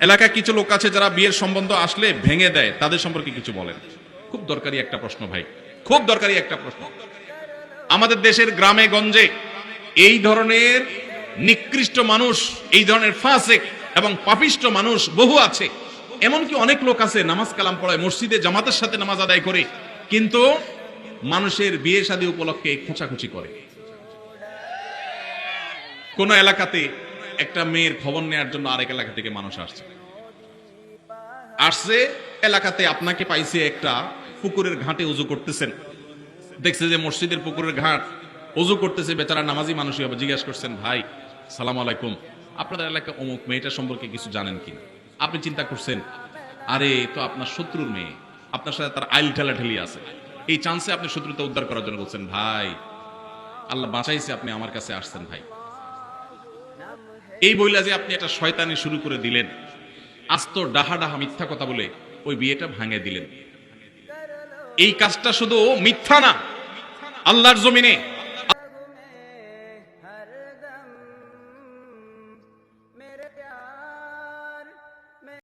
এলাকায় কিছু লোক আছে যারা বিয়ের সম্বন্ধ আসলে ভেঙে দেয়, তাদের সম্পর্কে কিছু বলেন। খুব দরকারি একটা প্রশ্ন ভাই, খুব দরকারি একটা প্রশ্ন। আমাদের দেশের গ্রামে গঞ্জে এই ধরনের নিকৃষ্ট মানুষ, এই ধরনের ফাসিক এবং পাপিষ্ট মানুষ বহু আছে। এমনকি অনেক লোক আছে নামাজ কালাম পড়ায়, মসজিদে জামাতের সাথে নামাজ আদায় করে, কিন্তু মানুষের বিয়ে শাদী উপলক্ষে খোঁচাখুচি করে। কোন এলাকাতে একটা মেয়ের খবর নেওয়ার জন্য আরেক এলাকা থেকে মানুষ আসছে এলাকাতে আপনাকে পাইছে একটা পুকুরের ঘাটে উজু করতেছেন, দেখছে যে মসজিদের পুকুরের ঘাট উজু করতেছে, বেচারা নামাজি মানুষই হবে। জিজ্ঞাসা করছেন, ভাই সালাম আলাইকুম, আপনাদের এলাকা অমুক মেয়েটা সম্পর্কে কিছু জানেন কি? আপনি চিন্তা করছেন, আরে তো আপনার শত্রুর মেয়ে, আপনার সাথে তার আইল ঠেলাঠেলি আছে, এই চান্সে আপনি শত্রুতা উদ্ধার করার জন্য বলছেন, ভাই আল্লাহ বাঁচাইছে, আপনি আমার কাছে আসছেন ভাই। এই বইলা যে আপনি একটা শয়তানি শুরু করে দিলেন, আস্ত ডাহা ডাহা মিথ্যা কথা বলে ওই বিয়েটা ভাঙে দিলেন। এই কাজটা শুধু মিথ্যা না, আল্লাহর জমিনে